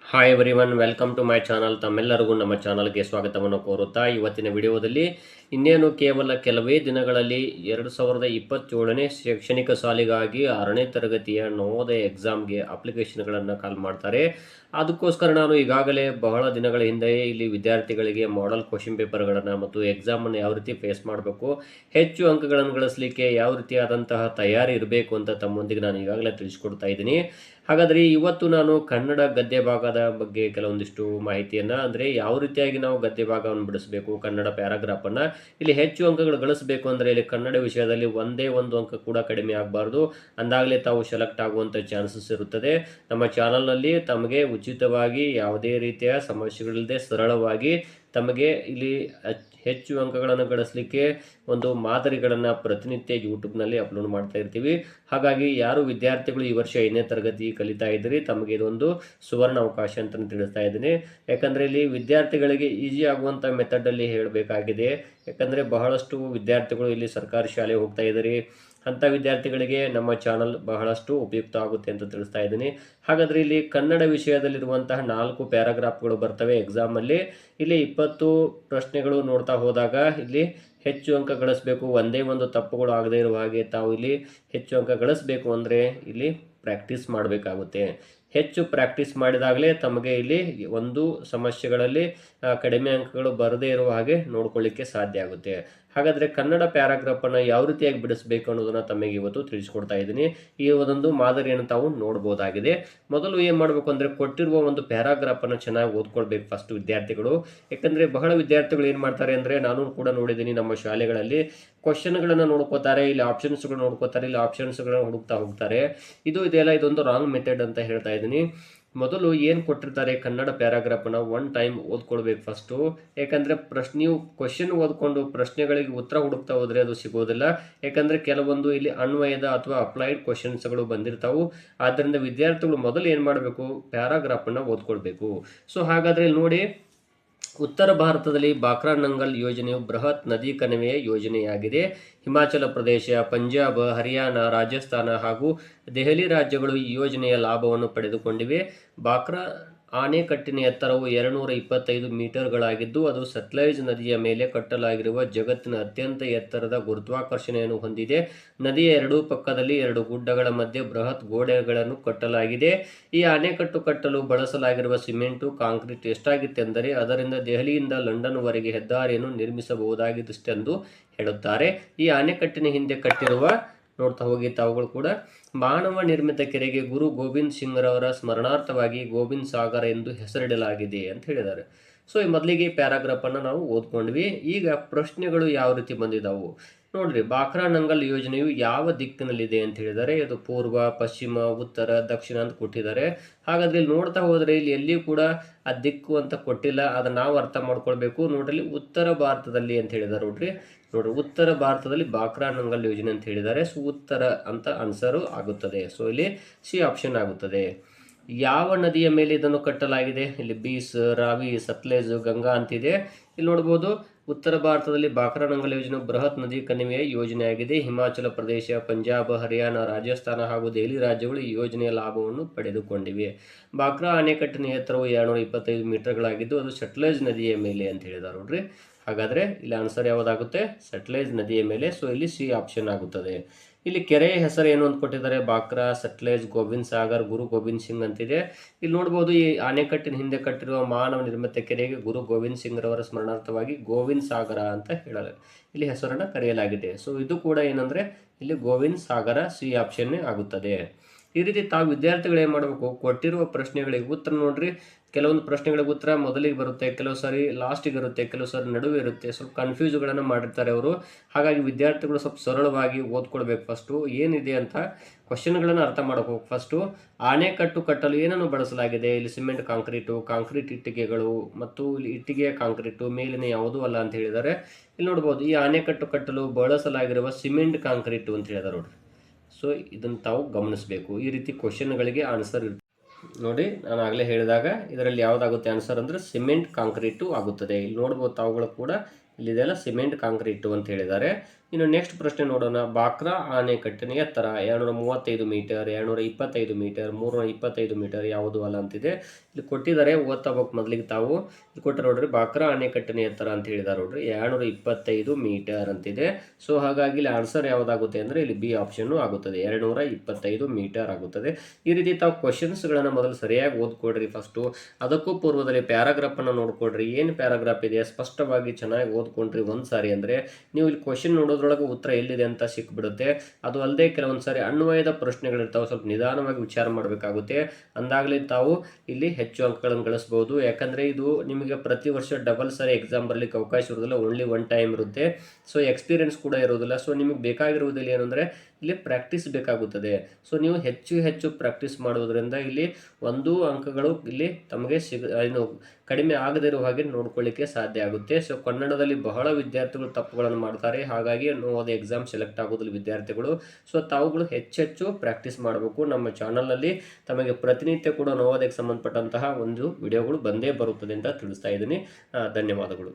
Hi everyone, welcome to my channel. ತಮ್ಮೆಲ್ಲರಿಗೂ ನಮ್ಮ ಚಾನಲ್ಗೆ ಸ್ವಾಗತವನ್ನು ಕೋರುತ್ತಾ ಇವತ್ತಿನ ವಿಡಿಯೋದಲ್ಲಿ ಇನ್ನೇನು ಕೇವಲ ಕೆಲವೇ ದಿನಗಳಲ್ಲಿ 2027ನೇ ಶೈಕ್ಷಣಿಕ ಸಾಲಿಗಾಗಿ 6ನೇ ತರಗತಿಯ ನವೋದಯ ಎಕ್ಸಾಮ್ಗೆ ಅಪ್ಲಿಕೇಶನ್ಗಳನ್ನು ಕಾಲ್ ಮಾಡ್ತಾರೆ. ಅದಕ್ಕೋಸ್ಕರ ನಾನು ಈಗಾಗಲೇ ಬಹಳ ದಿನಗಳ ಹಿಂದೆಯೇ ಇಲ್ಲಿ ವಿದ್ಯಾರ್ಥಿಗಳಿಗೆ ಮಾಡೆಲ್ ಕ್ವಶನ್ ಪೇಪರ್ಗಳನ್ನು ಮತ್ತು ಎಕ್ಸಾಮನ್ನು ಯಾವ ರೀತಿ ಫೇಸ್ ಮಾಡಬೇಕು, ಹೆಚ್ಚು ಅಂಕಗಳನ್ನು ಗಳಿಸಲಿಕ್ಕೆ ಯಾವ ರೀತಿಯಾದಂತಹ ತಯಾರಿ ಇರಬೇಕು ಅಂತ ತಮ್ಮೊಂದಿಗೆ ನಾನು ಈಗಾಗಲೇ ತಿಳಿಸ್ಕೊಡ್ತಾ ಇದ್ದೀನಿ. ಹಾಗಾದರೆ ಇವತ್ತು ನಾನು ಕನ್ನಡ ಗದ್ಯ ಭಾಗದ ಬಗ್ಗೆ ಕೆಲವೊಂದಿಷ್ಟು ಮಾಹಿತಿಯನ್ನು, ಅಂದರೆ ಯಾವ ರೀತಿಯಾಗಿ ನಾವು ಗದ್ಯ ಭಾಗವನ್ನು ಬಿಡಿಸಬೇಕು, ಕನ್ನಡ ಪ್ಯಾರಾಗ್ರಾಫನ್ನು ಇಲ್ಲಿ ಹೆಚ್ಚು ಅಂಕಗಳು ಗಳಿಸಬೇಕು ಅಂದರೆ ಇಲ್ಲಿ ಕನ್ನಡ ವಿಷಯದಲ್ಲಿ ಒಂದೇ ಒಂದು ಅಂಕ ಕೂಡ ಕಡಿಮೆ ಆಗಬಾರ್ದು. ಅಂದಾಗಲೇ ತಾವು ಸೆಲೆಕ್ಟ್ ಆಗುವಂಥ ಚಾನ್ಸಸ್ ಇರುತ್ತದೆ. ನಮ್ಮ ಚಾನಲ್ನಲ್ಲಿ ತಮಗೆ ಉಚಿತವಾಗಿ ಯಾವುದೇ ರೀತಿಯ ಸಮಸ್ಯೆಗಳಿಲ್ಲದೆ ಸರಳವಾಗಿ ತಮಗೆ ಇಲ್ಲಿ ಹೆಚ್ಚು ಅಂಕಗಳನ್ನು ಗಳಿಸಲಿಕ್ಕೆ ಒಂದು ಮಾದರಿಗಳನ್ನು ಪ್ರತಿನಿತ್ಯ ಯೂಟ್ಯೂಬ್ನಲ್ಲಿ ಅಪ್ಲೋಡ್ ಮಾಡ್ತಾ ಇರ್ತೀವಿ. ಹಾಗಾಗಿ ಯಾರು ವಿದ್ಯಾರ್ಥಿಗಳು ಈ ವರ್ಷ 5ನೇ ತರಗತಿ ಕಲಿತಾ ಇದ್ದೀರಿ, ತಮಗೆ ಇದೊಂದು ಸುವರ್ಣ ಅವಕಾಶ ಅಂತ ತಿಳಿಸ್ತಾ ಇದ್ದೀನಿ. ಯಾಕಂದರೆ ಇಲ್ಲಿ ವಿದ್ಯಾರ್ಥಿಗಳಿಗೆ ಈಸಿ ಆಗುವಂಥ ಮೆಥಡಲ್ಲಿ ಹೇಳಬೇಕಾಗಿದೆ. ಯಾಕಂದರೆ ಬಹಳಷ್ಟು ವಿದ್ಯಾರ್ಥಿಗಳು ಇಲ್ಲಿ ಸರ್ಕಾರಿ ಶಾಲೆಗೆ ಹೋಗ್ತಾ ಇದ್ದೀರಿ, ಅಂಥ ವಿದ್ಯಾರ್ಥಿಗಳಿಗೆ ನಮ್ಮ ಚಾನಲ್ ಬಹಳಷ್ಟು ಉಪಯುಕ್ತ ಆಗುತ್ತೆ ಅಂತ ತಿಳಿಸ್ತಾ ಇದ್ದೀನಿ. ಹಾಗಾದರೆ ಇಲ್ಲಿ ಕನ್ನಡ ವಿಷಯದಲ್ಲಿರುವಂತಹ 4 ಪ್ಯಾರಾಗ್ರಾಫ್ಗಳು ಬರ್ತವೆ ಎಕ್ಸಾಮಲ್ಲಿ. ಇಲ್ಲಿ 20 ಪ್ರಶ್ನೆಗಳು ನೋಡ್ತಾ ಹೋದಾಗ ಇಲ್ಲಿ ಹೆಚ್ಚು ಅಂಕ ಗಳಿಸಬೇಕು, ಒಂದೇ ಒಂದು ತಪ್ಪುಗಳು ಆಗದೇ ಇರುವ ಹಾಗೆ ತಾವು ಇಲ್ಲಿ ಹೆಚ್ಚು ಅಂಕ ಗಳಿಸಬೇಕು ಅಂದರೆ ಇಲ್ಲಿ ಪ್ರಾಕ್ಟೀಸ್ ಮಾಡಬೇಕಾಗುತ್ತೆ. ಹೆಚ್ಚು ಪ್ರಾಕ್ಟೀಸ್ ಮಾಡಿದಾಗಲೇ ತಮಗೆ ಇಲ್ಲಿ ಒಂದು ಸಮಸ್ಯೆಗಳಲ್ಲಿ ಕಡಿಮೆ ಅಂಕಗಳು ಬರದೇ ಇರುವ ಹಾಗೆ ನೋಡ್ಕೊಳ್ಳಿಕ್ಕೆ ಸಾಧ್ಯ ಆಗುತ್ತೆ. ಹಾಗಾದರೆ ಕನ್ನಡ ಪ್ಯಾರಾಗ್ರಾಫನ್ನು ಯಾವ ರೀತಿಯಾಗಿ ಬಿಡಿಸಬೇಕು ಅನ್ನೋದನ್ನು ತಮಗೆ ಇವತ್ತು ತಿಳಿಸ್ಕೊಡ್ತಾ ಇದ್ದೀನಿ. ಈ ಒಂದೊಂದು ಮಾದರಿಯನ್ನು ತಾವು ನೋಡ್ಬೋದಾಗಿದೆ. ಮೊದಲು ಏನು ಮಾಡಬೇಕು ಅಂದರೆ ಕೊಟ್ಟಿರುವ ಒಂದು ಪ್ಯಾರಾಗ್ರಾಫನ್ನು ಚೆನ್ನಾಗಿ ಓದ್ಕೊಳ್ಬೇಕು ಫಸ್ಟ್ ವಿದ್ಯಾರ್ಥಿಗಳು. ಯಾಕಂದರೆ ಬಹಳ ವಿದ್ಯಾರ್ಥಿಗಳು ಏನು ಮಾಡ್ತಾರೆ ಅಂದರೆ, ನಾನು ಕೂಡ ನೋಡಿದ್ದೀನಿ ನಮ್ಮ ಶಾಲೆಗಳಲ್ಲಿ, ಕ್ವಶನ್ಗಳನ್ನು ನೋಡ್ಕೋತಾರೆ, ಇಲ್ಲಿ ಆಪ್ಷನ್ಸ್ಗಳು ನೋಡ್ಕೋತಾರೆ, ಇಲ್ಲಿ ಆಪ್ಷನ್ಸ್ಗಳನ್ನು ಹುಡುಕ್ತಾ ಹೋಗ್ತಾರೆ. ಇದೆಯಲ್ಲ, ಇದೊಂದು ರಾಂಗ್ ಮೆಥಡ್ ಅಂತ ಹೇಳ್ತಾ ಇದ್ದೀನಿ. ಮೊದಲು ಏನು ಕೊಟ್ಟಿರ್ತಾರೆ ಕನ್ನಡ ಪ್ಯಾರಾಗ್ರಾಫನ್ನು ಒನ್ ಟೈಮ್ ಓದ್ಕೊಳ್ಬೇಕು ಫಸ್ಟು. ಯಾಕಂದರೆ ನೀವು ಕ್ವಶನ್ ಓದ್ಕೊಂಡು ಪ್ರಶ್ನೆಗಳಿಗೆ ಉತ್ತರ ಹುಡುಕ್ತಾ ಹೋದರೆ ಅದು ಸಿಗೋದಿಲ್ಲ. ಯಾಕಂದರೆ ಕೆಲವೊಂದು ಇಲ್ಲಿ ಅನ್ವಯದ ಅಥವಾ ಅಪ್ಲೈಡ್ ಕ್ವಶನ್ಸ್ಗಳು ಬಂದಿರ್ತಾವೆ. ಆದ್ದರಿಂದ ವಿದ್ಯಾರ್ಥಿಗಳು ಮೊದಲು ಏನು ಮಾಡಬೇಕು, ಪ್ಯಾರಾಗ್ರಾಫನ್ನು ಓದ್ಕೊಳ್ಬೇಕು. ಸೊ ಹಾಗಾದರೆ ನೋಡಿ, ಉತ್ತರ ಭಾರತದಲ್ಲಿ ಬಾಕ್ರಾ ನಂಗಲ್ ಯೋಜನೆಯು ಬೃಹತ್ ನದಿ ಕಣಿವೆಯ ಯೋಜನೆಯಾಗಿದೆ. ಹಿಮಾಚಲ ಪ್ರದೇಶ, ಪಂಜಾಬ್, ಹರಿಯಾಣ, ರಾಜಸ್ಥಾನ ಹಾಗೂ ದೆಹಲಿ ರಾಜ್ಯಗಳು ಈ ಯೋಜನೆಯ ಲಾಭವನ್ನು ಪಡೆದುಕೊಂಡಿವೆ. ಬಾಕ್ರಾ ಆಣೆಕಟ್ಟಿನ ಎತ್ತರವು 225 ಮೀಟರ್ಗಳಾಗಿದ್ದು ಅದು ಸಟ್ಲೆಜ್ ನದಿಯ ಮೇಲೆ ಕಟ್ಟಲಾಗಿರುವ ಜಗತ್ತಿನ ಅತ್ಯಂತ ಎತ್ತರದ ಗುರುತ್ವಾಕರ್ಷಣೆಯನ್ನು ಹೊಂದಿದೆ. ನದಿಯ ಎರಡೂ ಪಕ್ಕದಲ್ಲಿ 2 ಗುಡ್ಡಗಳ ಮಧ್ಯೆ ಬೃಹತ್ ಗೋಡೆಗಳನ್ನು ಕಟ್ಟಲಾಗಿದೆ. ಈ ಅಣೆಕಟ್ಟು ಕಟ್ಟಲು ಬಳಸಲಾಗಿರುವ ಸಿಮೆಂಟು ಕಾಂಕ್ರೀಟ್ ಎಷ್ಟಾಗಿತ್ತೆಂದರೆ ಅದರಿಂದ ದೆಹಲಿಯಿಂದ ಲಂಡನ್ವರೆಗೆ ಹೆದ್ದಾರಿಯನ್ನು ನಿರ್ಮಿಸಬಹುದಾಗಿದ್ದೆಂದು ಹೇಳುತ್ತಾರೆ. ಈ ಅಣೆಕಟ್ಟಿನ ಹಿಂದೆ ಕಟ್ಟಿರುವ, ನೋಡ್ತಾ ಹೋಗಿ ತಾವುಗಳು ಕೂಡ, ಮಾನವ ನಿರ್ಮಿತ ಕೆರೆಗೆ ಗುರು ಗೋವಿಂದ್ ಸಿಂಗ್ರವರ ಸ್ಮರಣಾರ್ಥವಾಗಿ ಗೋವಿಂದ್ ಸಾಗರ ಎಂದು ಹೆಸರಿಡಲಾಗಿದೆ ಅಂತ ಹೇಳಿದ್ದಾರೆ. ಸೊ ಈ ಮೊದಲಿಗೆ ಪ್ಯಾರಾಗ್ರಾಫನ್ನು ನಾವು ಓದ್ಕೊಂಡ್ವಿ. ಈಗ ಪ್ರಶ್ನೆಗಳು ಯಾವ ರೀತಿ ಬಂದಿದ್ದಾವು ನೋಡ್ರಿ. ಬಾಕ್ರಾ ನಂಗಲ್ ಯೋಜನೆಯು ಯಾವ ದಿಕ್ಕಿನಲ್ಲಿದೆ ಅಂತ ಹೇಳಿದರೆ ಇದು ಪೂರ್ವ, ಪಶ್ಚಿಮ, ಉತ್ತರ, ದಕ್ಷಿಣ ಅಂತ ಕೊಟ್ಟಿದ್ದಾರೆ. ಹಾಗಾದ್ರೆ ಇಲ್ಲಿ ನೋಡ್ತಾ ಹೋದರೆ ಇಲ್ಲಿ ಎಲ್ಲಿಯೂ ಕೂಡ ಆ ದಿಕ್ಕು ಅಂತ ಕೊಟ್ಟಿಲ್ಲ. ಅದನ್ನು ನಾವು ಅರ್ಥ ಮಾಡ್ಕೊಳ್ಬೇಕು. ನೋಡ್ರಿ, ಉತ್ತರ ಭಾರತದಲ್ಲಿ ಅಂತ ಹೇಳಿದ್ದಾರೆ. ನೋಡ್ರಿ, ಉತ್ತರ ಭಾರತದಲ್ಲಿ ಬಾಕ್ರಾ ನಂಗಲ್ ಯೋಜನೆ ಅಂತ ಹೇಳಿದ್ದಾರೆ. ಸೊ ಉತ್ತರ ಅಂತ ಆನ್ಸರು ಆಗುತ್ತದೆ. ಸೊ ಇಲ್ಲಿ ಸಿ ಆಪ್ಷನ್ ಆಗುತ್ತದೆ. ಯಾವ ನದಿಯ ಮೇಲೆ ಇದನ್ನು ಕಟ್ಟಲಾಗಿದೆ? ಇಲ್ಲಿ ಬೀಸ್, ರಾವಿ, ಸತ್ಲೇಜ್, ಗಂಗಾ ಅಂತಿದೆ. ಇಲ್ಲಿ ನೋಡ್ಬೋದು, ಉತ್ತರ ಭಾರತದಲ್ಲಿ ಬಾಕ್ರಾ ನಂಗಲ್ ಯೋಜನೆ ಬೃಹತ್ ನದಿ ಕಣಿವೆಯ ಯೋಜನೆಯಾಗಿದೆ. ಹಿಮಾಚಲ ಪ್ರದೇಶ, ಪಂಜಾಬ್, ಹರಿಯಾಣ, ರಾಜಸ್ಥಾನ ಹಾಗೂ ದೆಹಲಿ ರಾಜ್ಯಗಳು ಈ ಯೋಜನೆಯ ಲಾಭವನ್ನು ಪಡೆದುಕೊಂಡಿವೆ. ಬಾಕ್ರಾ ಅಣೆಕಟ್ಟಿನ ಎತ್ತರವು 225 ಮೀಟರ್ಗಳಾಗಿದ್ದು ಅದು ಸಟ್ಲೇಜ್ ನದಿಯ ಮೇಲೆ ಅಂತ ಹೇಳಿದ್ದಾರೆ. ನೋಡ್ರಿ, ಹಾಗಾದರೆ ಇಲ್ಲಿ ಆನ್ಸರ್ ಯಾವುದಾಗುತ್ತೆ? ಸಟ್ಲೇಜ್ ನದಿಯ ಮೇಲೆ. ಸೊ ಇಲ್ಲಿ ಸಿ ಆಪ್ಷನ್ ಆಗುತ್ತದೆ. ಇಲ್ಲಿ ಕೆರೆಯ ಹೆಸರು ಏನು ಅಂತ ಕೊಟ್ಟಿದ್ದಾರೆ? ಬಾಕ್ರಾ, ಸಟ್ಲೇಜ್, ಗೋವಿಂದ್ ಸಾಗರ್, ಗುರು ಗೋವಿಂದ್ ಸಿಂಗ್ ಅಂತಿದೆ. ಇಲ್ಲಿ ನೋಡ್ಬೋದು, ಈ ಅಣೆಕಟ್ಟಿನ ಹಿಂದೆ ಕಟ್ಟಿರುವ ಮಾನವ ನಿರ್ಮಿತ ಕೆರೆಗೆ ಗುರು ಗೋವಿಂದ್ ಸಿಂಗ್ ರವರ ಸ್ಮರಣಾರ್ಥವಾಗಿ ಗೋವಿಂದ್ ಸಾಗರ ಅಂತ ಹೇಳಲು ಇಲ್ಲಿ ಹೆಸರನ್ನು ಕರೆಯಲಾಗಿದೆ. ಸೊ ಇದು ಕೂಡ ಏನಂದರೆ ಇಲ್ಲಿ ಗೋವಿಂದ್ ಸಾಗರ, ಸಿ ಆಪ್ಷನ್ನೇ ಆಗುತ್ತದೆ. ಈ ರೀತಿ ತಾವು ವಿದ್ಯಾರ್ಥಿಗಳು ಏನು ಮಾಡಬೇಕು, ಕೊಟ್ಟಿರುವ ಪ್ರಶ್ನೆಗಳಿಗೆ ಉತ್ತರ ನೋಡ್ರಿ. ಕೆಲವೊಂದು ಪ್ರಶ್ನೆಗಳಿಗೆ ಉತ್ತರ ಮೊದಲಿಗೆ ಬರುತ್ತೆ, ಕೆಲವು ಸಾರಿ ಲಾಸ್ಟಿಗೆ ಇರುತ್ತೆ, ಕೆಲವು ಸಾರಿ ನಡುವೆ ಇರುತ್ತೆ. ಸ್ವಲ್ಪ ಕನ್ಫ್ಯೂಸ್ಗಳನ್ನು ಮಾಡಿರ್ತಾರೆ ಅವರು. ಹಾಗಾಗಿ ವಿದ್ಯಾರ್ಥಿಗಳು ಸ್ವಲ್ಪ ಸರಳವಾಗಿ ಓದ್ಕೊಳ್ಬೇಕು. ಫಸ್ಟು ಏನಿದೆ ಅಂತ ಕ್ವಶನ್ಗಳನ್ನು ಅರ್ಥ ಮಾಡಬೇಕು. ಫಸ್ಟು ಆಣೆಕಟ್ಟು ಕಟ್ಟಲು ಏನನ್ನು ಬಳಸಲಾಗಿದೆ? ಇಲ್ಲಿ ಸಿಮೆಂಟ್ ಕಾಂಕ್ರೀಟು, ಕಾಂಕ್ರೀಟ್ ಇಟ್ಟಿಗೆಗಳು ಮತ್ತು ಇಲ್ಲಿ ಇಟ್ಟಿಗೆಯ ಕಾಂಕ್ರೀಟು, ಮೇಲಿನ ಯಾವುದೂ ಅಲ್ಲ ಅಂತ ಹೇಳಿದ್ದಾರೆ. ಇಲ್ಲಿ ನೋಡ್ಬೋದು, ಈ ಆಣೆಕಟ್ಟು ಕಟ್ಟಲು ಬಳಸಲಾಗಿರುವ ಸಿಮೆಂಟ್ ಕಾಂಕ್ರೀಟು ಅಂತ ಹೇಳಿದ್ದಾರೆ. ನೋಡ್ರಿ, ಸೊ ಇದನ್ನು ತಾವು ಗಮನಿಸಬೇಕು. ಈ ರೀತಿ ಕ್ವಶನ್ಗಳಿಗೆ ಆನ್ಸರ್ ಇರುತ್ತೆ ನೋಡಿ. ನಾನು ಆಗಲೇ ಹೇಳಿದಾಗ ಇದರಲ್ಲಿ ಯಾವುದಾಗುತ್ತೆ ಆನ್ಸರ್ ಅಂದರೆ ಸಿಮೆಂಟ್ ಕಾಂಕ್ರೀಟು ಆಗುತ್ತದೆ. ಇಲ್ಲಿ ನೋಡ್ಬೋದು ತಾವುಗಳು ಕೂಡ, ಇಲ್ಲಿದೆಲ್ಲ ಸಿಮೆಂಟ್ ಕಾಂಕ್ರೀಟು ಅಂತ ಹೇಳಿದ್ದಾರೆ. ಇನ್ನು ನೆಕ್ಸ್ಟ್ ಪ್ರಶ್ನೆ ನೋಡೋಣ. ಬಾಕ್ರಾ ಆಣೆಕಟ್ಟಿನ ಎತ್ತರ 235 ಮೀಟರ್, 225 ಮೀಟರ್, 325 ಮೀಟರ್, ಯಾವುದು ಅಲ್ಲ ಅಂತಿದೆ. ಇಲ್ಲಿ ಕೊಟ್ಟಿದ್ದಾರೆ, ಓದ್ತಾ ಹೋಗ್ಬೇಕು ಮೊದಲಿಗೆ ತಾವು. ಇಲ್ಲಿ ಕೊಟ್ಟರೆ ನೋಡ್ರಿ, ಬಾಕ್ರಾ ಅಣೆಕಟ್ಟಿನ ಎತ್ತರ ಅಂತ ಹೇಳಿದ್ದಾರೆ ನೋಡ್ರಿ, 225 ಮೀಟರ್ ಅಂತಿದೆ. ಸೊ ಹಾಗಾಗಿ ಇಲ್ಲಿ ಆನ್ಸರ್ ಯಾವುದಾಗುತ್ತೆ ಅಂದರೆ ಇಲ್ಲಿ ಬಿ ಆಪ್ಷನ್ನು ಆಗುತ್ತದೆ, 225 ಮೀಟರ್ ಆಗುತ್ತದೆ. ಈ ರೀತಿ ತಾವು ಕ್ವಶನ್ಸ್ಗಳನ್ನು ಮೊದಲು ಸರಿಯಾಗಿ ಓದ್ಕೊಡ್ರಿ ಫಸ್ಟು. ಅದಕ್ಕೂ ಪೂರ್ವದಲ್ಲಿ ಪ್ಯಾರಾಗ್ರಾಫನ್ನು ನೋಡ್ಕೊಡ್ರಿ. ಏನು ಪ್ಯಾರಾಗ್ರಾಫ್ ಇದೆ ಸ್ಪಷ್ಟವಾಗಿ ಚೆನ್ನಾಗಿ ಓದ್ಕೊಂಡ್ರಿ ಒಂದು ಸಾರಿ ಅಂದರೆ ನೀವು ಇಲ್ಲಿ ಕ್ವಶನ್ ನೋಡೋದ್ರೊಳಗೆ ಉತ್ತರ ಎಲ್ಲಿದೆ ಅಂತ ಸಿಕ್ಬಿಡುತ್ತೆ. ಅದು ಅಲ್ಲದೆ ಕೆಲವೊಂದು ಸಾರಿ ಅನ್ವಯದ ಪ್ರಶ್ನೆಗಳಿರ್ತಾವೆ, ಸ್ವಲ್ಪ ನಿಧಾನವಾಗಿ ವಿಚಾರ ಮಾಡಬೇಕಾಗುತ್ತೆ. ಅಂದಾಗಲೇ ತಾವು ಇಲ್ಲಿ ಹೆಚ್ಚು ಅಂಕಗಳನ್ನು ಗಳಿಸ್ಬೋದು. ಯಾಕಂದರೆ ಇದು ನಿಮಗೆ ಪ್ರತಿ ವರ್ಷ ಡಬಲ್ ಸಾರಿ ಎಕ್ಸಾಮ್ ಬರಲಿಕ್ಕೆ ಅವಕಾಶ ಇರೋದಿಲ್ಲ, ಓನ್ಲಿ ಒನ್ ಟೈಮ್ ಇರುತ್ತೆ. ಸೊ ಎಕ್ಸ್ಪೀರಿಯನ್ಸ್ ಕೂಡ ಇರೋದಿಲ್ಲ. ಸೊ ನಿಮಗೆ ಬೇಕಾಗಿರುವುದಿಲ್ಲ ಏನಂದರೆ ಇಲ್ಲಿ ಪ್ರಾಕ್ಟೀಸ್ ಬೇಕಾಗುತ್ತದೆ. ಸೊ ನೀವು ಹೆಚ್ಚು ಹೆಚ್ಚು ಪ್ರಾಕ್ಟೀಸ್ ಮಾಡುವುದರಿಂದ ಇಲ್ಲಿ 1 ಅಂಕಗಳು ಇಲ್ಲಿ ತಮಗೆ ಕಡಿಮೆ ಆಗದಿರುವ ಹಾಗೆ ನೋಡ್ಕೊಳ್ಳಿಕ್ಕೆ ಸಾಧ್ಯ ಆಗುತ್ತೆ. ಸೊ ಕನ್ನಡದಲ್ಲಿ ಬಹಳ ವಿದ್ಯಾರ್ಥಿಗಳು ತಪ್ಪುಗಳನ್ನು ಮಾಡ್ತಾರೆ, ಹಾಗಾಗಿ ನವೋದಯ ಎಕ್ಸಾಮ್ ಸೆಲೆಕ್ಟ್ ಆಗೋದಿಲ್ಲ ವಿದ್ಯಾರ್ಥಿಗಳು. ಸೊ ತಾವುಗಳು ಹೆಚ್ಚೆಚ್ಚು ಪ್ರಾಕ್ಟೀಸ್ ಮಾಡಬೇಕು. ನಮ್ಮ ಚಾನಲ್ನಲ್ಲಿ ತಮಗೆ ಪ್ರತಿನಿತ್ಯ ಕೂಡ ನವೋದಯಕ್ಕೆ ಸಂಬಂಧಪಟ್ಟಂತಹ ಒಂದು ವಿಡಿಯೋಗಳು ಬಂದೇ ಬರುತ್ತದೆ ಅಂತ ತಿಳಿಸ್ತಾ ಇದ್ದೀನಿ. ಧನ್ಯವಾದಗಳು.